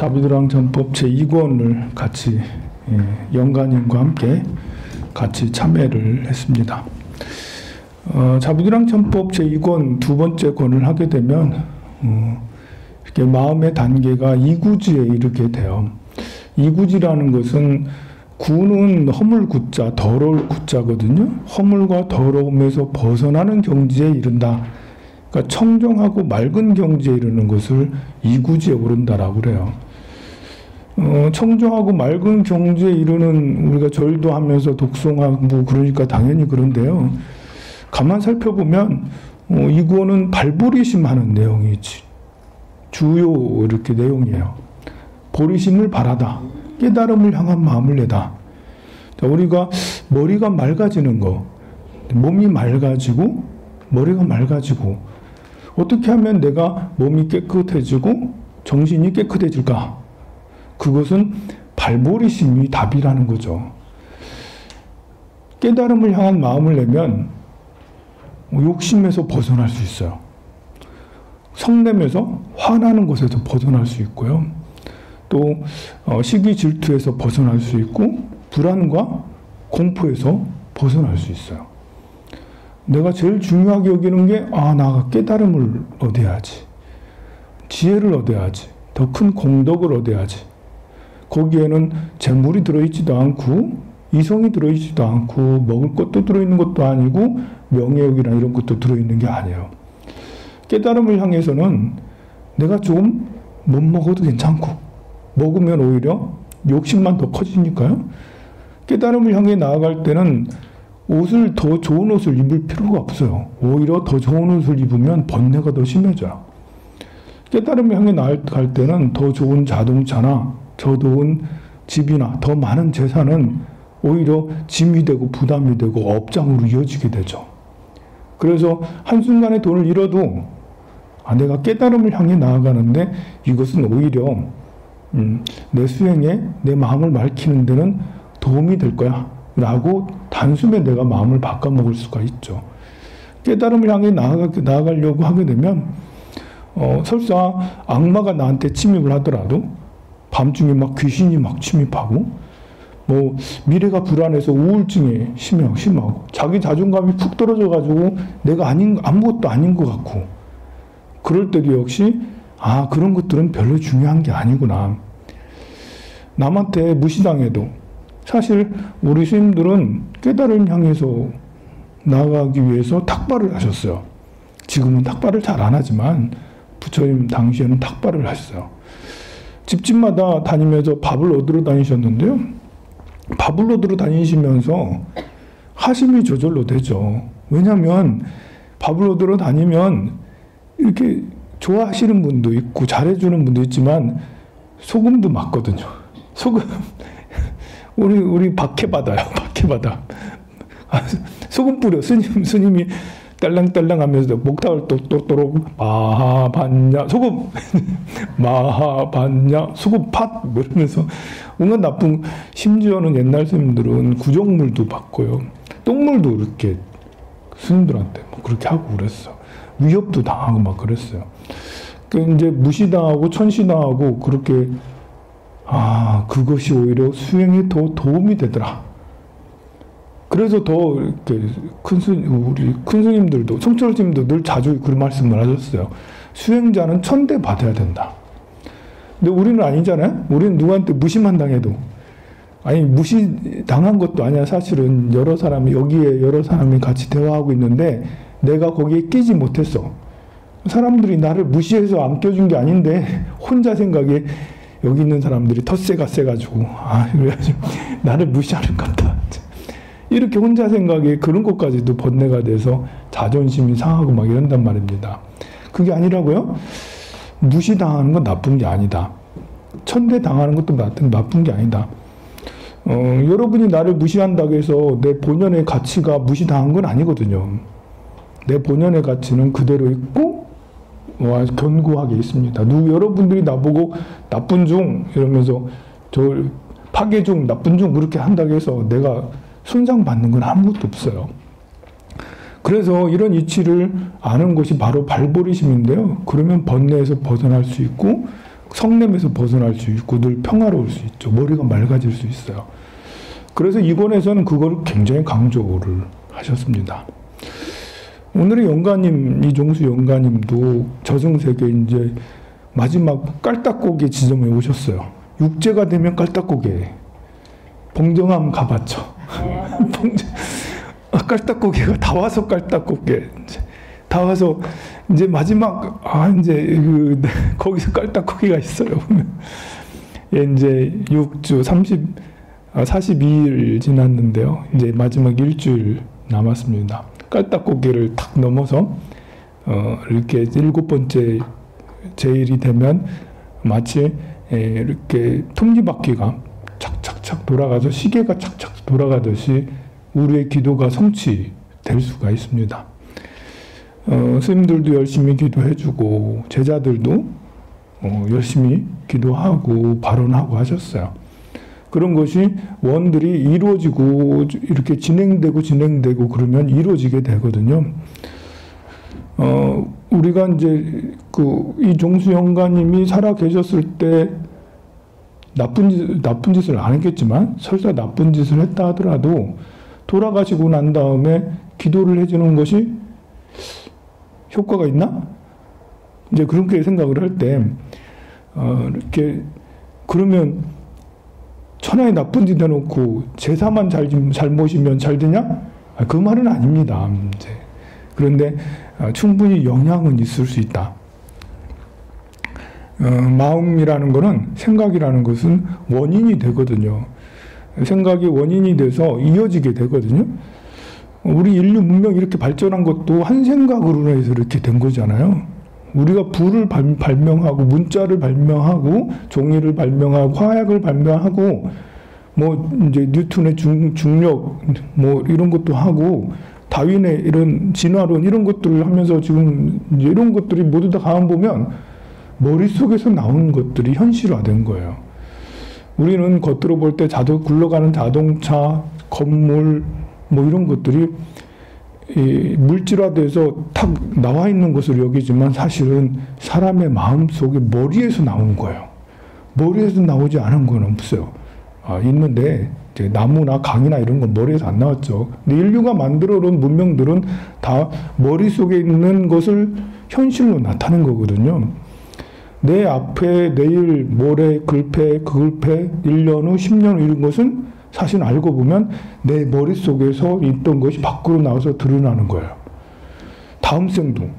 자부도랑 전법 제2권을 같이 영가님과 함께 같이 참여를 했습니다. 자부도랑 전법 제2권 두 번째 권을 하게 되면 이렇게 마음의 단계가 이구지에 이르게 돼요. 이구지라는 것은 구는 허물 구자, 더러울 구자거든요. 허물과 더러움에서 벗어나는 경지에 이른다. 그러니까 청정하고 맑은 경지에 이르는 것을 이구지에 오른다라고 그래요. 청정하고 맑은 경지에 이르는, 우리가 절도 하면서 독송하고 그러니까 당연히 그런데요. 가만 살펴보면 이구어는 발보리심하는 내용이지. 주요 이렇게 내용이에요. 보리심을 바라다. 깨달음을 향한 마음을 내다. 자, 우리가 머리가 맑아지는 거, 몸이 맑아지고 머리가 맑아지고 어떻게 하면 내가 몸이 깨끗해지고 정신이 깨끗해질까? 그것은 발보리심이 답이라는 거죠. 깨달음을 향한 마음을 내면 욕심에서 벗어날 수 있어요. 성냄에서 화나는 것에서 벗어날 수 있고요. 또 시기 질투에서 벗어날 수 있고 불안과 공포에서 벗어날 수 있어요. 내가 제일 중요하게 여기는 게 나가 깨달음을 얻어야지. 지혜를 얻어야지. 더 큰 공덕을 얻어야지. 거기에는 재물이 들어있지도 않고 이성이 들어있지도 않고 먹을 것도 들어있는 것도 아니고 명예욕이나 이런 것도 들어있는 게 아니에요. 깨달음을 향해서는 내가 조금 못 먹어도 괜찮고 먹으면 오히려 욕심만 더 커지니까요. 깨달음을 향해 나아갈 때는 옷을 더 좋은 옷을 입을 필요가 없어요. 오히려 더 좋은 옷을 입으면 번뇌가 더 심해져요. 깨달음을 향해 나아갈 때는 더 좋은 자동차나 더 좋은 집이나 더 많은 재산은 오히려 짐이 되고 부담이 되고 업장으로 이어지게 되죠. 그래서 한순간에 돈을 잃어도 내가 깨달음을 향해 나아가는데 이것은 오히려 내 수행에 내 마음을 맑히는 데는 도움이 될 거야 라고 단숨에 내가 마음을 바꿔먹을 수가 있죠. 깨달음을 향해 나아가려고 하게 되면 설사 악마가 나한테 침입을 하더라도 밤중에 막 귀신이 막 침입하고 뭐 미래가 불안해서 우울증에 심하고 자기 자존감이 푹 떨어져가지고 내가 아무것도 아닌 것 같고 그럴 때도 역시 그런 것들은 별로 중요한 게 아니구나. 남한테 무시당해도 사실 우리 스님들은 깨달음을 향해서 나아가기 위해서 탁발을 하셨어요. 지금은 탁발을 잘 안 하지만 부처님 당시에는 탁발을 하셨어요. 집집마다 다니면서 밥을 얻으러 다니셨는데요. 밥을 얻으러 다니시면서 하심이 저절로 되죠. 왜냐하면 밥을 얻으러 다니면 이렇게 좋아하시는 분도 있고 잘해주는 분도 있지만 소금도 맞거든요. 소금 우리 박해 받아요. 박해 받아. 소금 뿌려. 스님이 딸랑딸랑 하면서 목탁을 똑똑똑 마하반야 소금 마하반야 소금 팥 뭐 이러면서 온갖 나쁜, 심지어는 옛날 스님들은 구정물도 받고요. 똥물도 이렇게 스님들한테 뭐 그렇게 하고 그랬어. 위협도 당하고 막 그랬어요. 그 이제 무시당하고 천시당하고 그렇게 그것이 오히려 수행에 더 도움이 되더라. 그래서 더 이렇게 우리 큰 스님들도 성철 스님도 늘 자주 그런 말씀을 하셨어요. 수행자는 천대 받아야 된다. 근데 우리는 아니잖아요. 우리는 누구한테 무시만 당해도 무시당한 것도 아니야. 사실은 여러 사람이 같이 대화하고 있는데 내가 거기에 끼지 못했어. 사람들이 나를 무시해서 안 껴준 게 아닌데 혼자 생각에 여기 있는 사람들이 텃세가 세가지고 그래가지고 나를 무시하는 것 같다. 이렇게 혼자 생각에 그런 것까지도 번뇌가 돼서 자존심이 상하고 막 이런단 말입니다. 그게 아니라고요? 무시당하는 건 나쁜 게 아니다. 천대 당하는 것도 나쁜 게 아니다. 여러분이 나를 무시한다고 해서 내 본연의 가치가 무시당한 건 아니거든요. 내 본연의 가치는 그대로 있고 견고하게 있습니다. 여러분들이 나보고 나쁜 중 이러면서 파괴 중 나쁜 중 그렇게 한다고 해서 내가 손상받는 건 아무것도 없어요. 그래서 이런 이치를 아는 것이 바로 발보리심인데요. 그러면 번뇌에서 벗어날 수 있고 성냄에서 벗어날 수 있고 늘 평화로울 수 있죠. 머리가 맑아질 수 있어요. 그래서 이권에서는 그걸 굉장히 강조를 하셨습니다. 오늘의 영가님, 이종수 영가님도 저승세계 이제 마지막 깔딱고개 지점에 오셨어요. 육제가 되면 깔딱고개. 봉정암 가봤죠. 깔딱고개가 다 와서 깔딱고개. 다 와서 이제 마지막 이제 거기서 깔딱고개가 있어요. 이제 6주 42일 지났는데요. 이제 마지막 일주일 남았습니다. 깔딱고개를 탁 넘어서 이렇게 7번째 제일이 되면 마치 이렇게 톱니바퀴가 착착착 돌아가서 시계가 착착 돌아가듯이 우리의 기도가 성취될 수가 있습니다. 스님들도 열심히 기도해주고 제자들도 열심히 기도하고 발언하고 하셨어요. 그런 것이 원들이 이루어지고 이렇게 진행되고 그러면 이루어지게 되거든요. 우리가 이제 이 종수 영가님이 살아 계셨을 때 나쁜 짓을 안 했겠지만 설사 나쁜 짓을 했다 하더라도 돌아가시고 난 다음에 기도를 해주는 것이 효과가 있나? 이제 그렇게 생각을 할 때 이렇게 그러면 천하에 나쁜 짓 해놓고 제사만 잘 모시면 잘 되냐? 그 말은 아닙니다. 이제. 그런데 충분히 영향은 있을 수 있다. 마음이라는 것은 생각이라는 것은 원인이 되거든요. 생각이 원인이 돼서 이어지게 되거든요. 우리 인류 문명이 이렇게 발전한 것도 한 생각으로 해서 이렇게 된 거잖아요. 우리가 불을 발명하고 문자를 발명하고 종이를 발명하고 화약을 발명하고 뭐 이제 뉴턴의 중력 뭐 이런 것도 하고 다윈의 이런 진화론 이런 것들을 하면서 지금 이제 이런 것들이 모두 다 가만 보면 머릿속에서 나오는 것들이 현실화된 거예요. 우리는 겉으로 볼 때 굴러가는 자동차, 건물 뭐 이런 것들이 물질화돼서 탁 나와 있는 것으로 여기지만 사실은 사람의 마음속에 머리에서 나온 거예요. 머리에서 나오지 않은 건 없어요. 있는데 이제 나무나 강이나 이런 건 머리에서 안 나왔죠. 근데 인류가 만들어 놓은 문명들은 다 머릿속에 있는 것을 현실로 나타낸 거거든요. 내 앞에 내일, 모레, 글패, 그 글패, 1년 후, 10년 후 이런 것은 사실 알고 보면 내 머릿속에서 있던 것이 밖으로 나와서 드러나는 거예요. 다음 생도,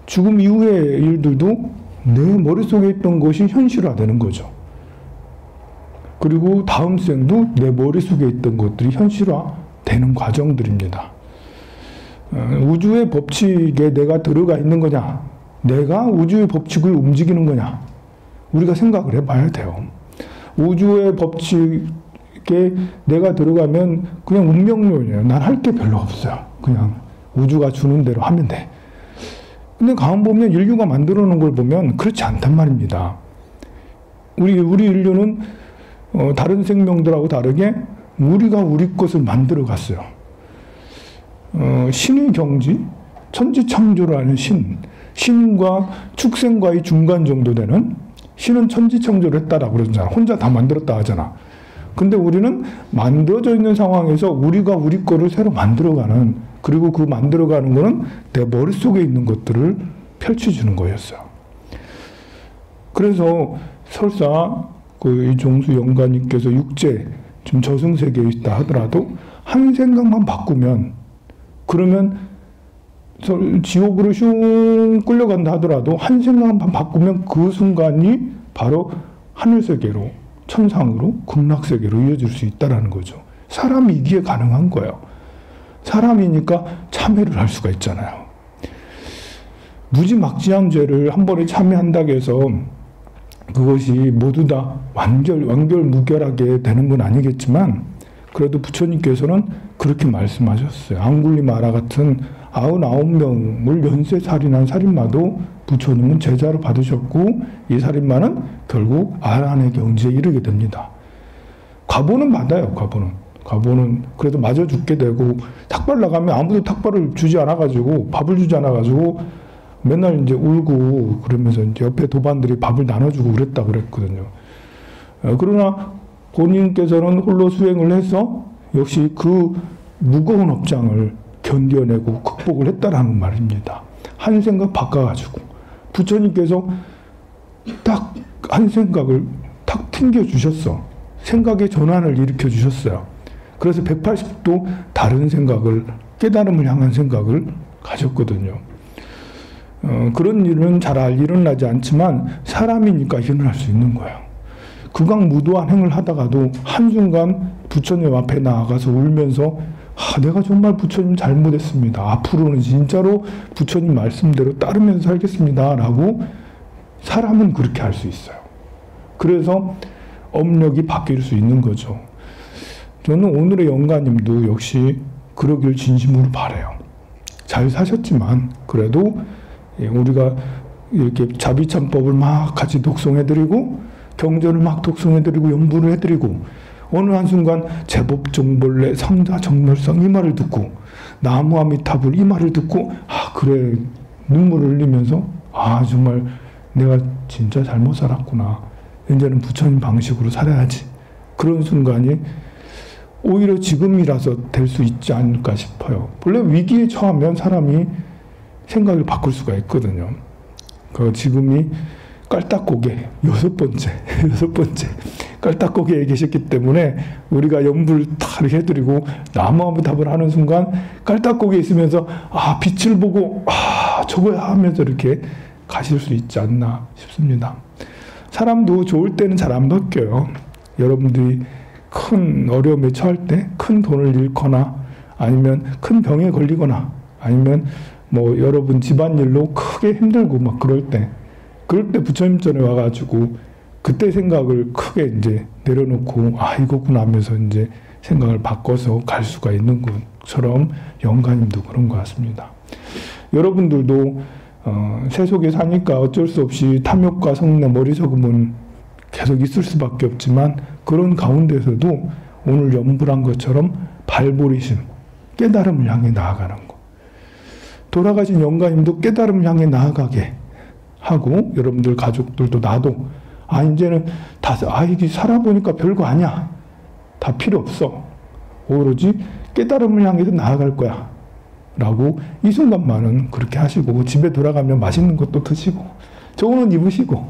죽음 이후의 일들도 내 머릿속에 있던 것이 현실화되는 거죠. 그리고 다음 생도 내 머릿속에 있던 것들이 현실화되는 과정들입니다. 우주의 법칙에 내가 들어가 있는 거냐? 내가 우주의 법칙을 움직이는 거냐? 우리가 생각을 해봐야 돼요. 우주의 법칙에 내가 들어가면 그냥 운명론이에요. 난 할 게 별로 없어요. 그냥 우주가 주는 대로 하면 돼. 근데 가만 보면 인류가 만들어 놓은 걸 보면 그렇지 않단 말입니다. 우리 인류는 다른 생명들하고 다르게 우리가 우리 것을 만들어 갔어요. 신의 경지, 천지창조라는 신과 축생과의 중간 정도 되는 신은 천지창조를 했다라고 그러잖아. 혼자 다 만들었다 하잖아. 근데 우리는 만들어져 있는 상황에서 우리가 우리 거를 새로 만들어가는, 그리고 그 만들어가는 거는 내 머릿속에 있는 것들을 펼쳐주는 거였어요. 그래서 설사 이종수 영가님께서 육제, 지금 저승세계에 있다 하더라도 한 생각만 바꾸면, 그러면 지옥으로 슝 끌려간다 하더라도 한 생각만 바꾸면 그 순간이 바로 하늘세계로, 천상으로, 극락세계로 이어질 수 있다는 거죠. 사람이 이게 가능한 거예요. 사람이니까 참회를 할 수가 있잖아요. 무지막지한 죄를 한 번에 참회한다고 해서 그것이 모두 다 완결무결하게 되는 건 아니겠지만, 그래도 부처님께서는 그렇게 말씀하셨어요. 앙굴리마라 같은 99명을 연쇄살인한 살인마도 부처님은 제자로 받으셨고, 이 살인마는 결국 아란의 경지에 이르게 됩니다. 과보는 받아요. 과보는 그래도 맞아 죽게 되고, 탁발 나가면 아무도 탁발을 주지 않아가지고, 밥을 주지 않아가지고 맨날 이제 울고 그러면서 이제 옆에 도반들이 밥을 나눠주고 그랬다 그랬거든요. 그러나 본인께서는 홀로 수행을 해서 역시 그 무거운 업장을 견뎌내고 극복을 했다라는 말입니다. 한 생각 바꿔가지고 부처님께서 딱 한 생각을 탁 튕겨주셨어. 생각의 전환을 일으켜 주셨어요. 그래서 180도 다른 생각을, 깨달음을 향한 생각을 가졌거든요. 그런 일은 잘 일어나지 않지만 사람이니까 일어날 수 있는 거예요. 극악무도한 행을 하다가도 한순간 부처님 앞에 나아가서 울면서 내가 정말 부처님 잘못했습니다. 앞으로는 진짜로 부처님 말씀대로 따르면서 살겠습니다. 라고 사람은 그렇게 할 수 있어요. 그래서 업력이 바뀔 수 있는 거죠. 저는 오늘의 영가님도 역시 그러길 진심으로 바라요. 잘 사셨지만 그래도 우리가 이렇게 자비참법을 막 같이 독송해드리고 경전을 막 독송해드리고 연부를 해드리고 어느 한순간 제법정벌래 상자정멸상 이 말을 듣고 나무아미타불 이 말을 듣고 그래 눈물을 흘리면서 정말 내가 진짜 잘못 살았구나. 이제는 부처님 방식으로 살아야지. 그런 순간이 오히려 지금이라서 될 수 있지 않을까 싶어요. 원래 위기에 처하면 사람이 생각을 바꿀 수가 있거든요. 지금이 깔딱고개 여섯 번째 깔딱고개에 계셨기 때문에 우리가 연불 다 해드리고 나무아미답을 하는 순간 깔딱고개에 있으면서 빛을 보고 저거야 하면서 이렇게 가실 수 있지 않나 싶습니다. 사람도 좋을 때는 잘 안 바뀌어요. 여러분들이 큰 어려움에 처할 때, 큰 돈을 잃거나 아니면 큰 병에 걸리거나 아니면 뭐 여러분 집안일로 크게 힘들고 막 그럴 때 부처님 전에 와가지고 그때 생각을 크게 이제 내려놓고 이거구나 하면서 이제 생각을 바꿔서 갈 수가 있는 것처럼 영가님도 그런 것 같습니다. 여러분들도 세속에 사니까 어쩔 수 없이 탐욕과 성내, 머리석음은 계속 있을 수밖에 없지만 그런 가운데서도 오늘 연불한 것처럼 발보리심, 깨달음을 향해 나아가는 것. 돌아가신 영가님도 깨달음을 향해 나아가게 하고 여러분들 가족들도 나도 이제는 이게 살아보니까 별거 아니야. 다 필요 없어. 오로지 깨달음을 향해서 나아갈 거야. 라고 이 순간만은 그렇게 하시고 집에 돌아가면 맛있는 것도 드시고 좋은 옷 입으시고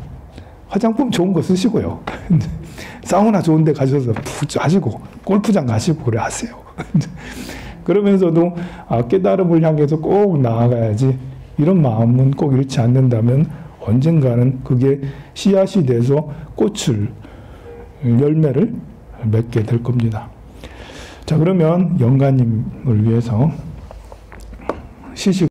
화장품 좋은 거 쓰시고요. 사우나 좋은 데 가셔서 푹 하시고 골프장 가시고 그래 하세요. 그러면서도 깨달음을 향해서 꼭 나아가야지 이런 마음은 꼭 잃지 않는다면 언젠가는 그게 씨앗이 돼서 열매를 맺게 될 겁니다. 자, 그러면 영가님을 위해서 시식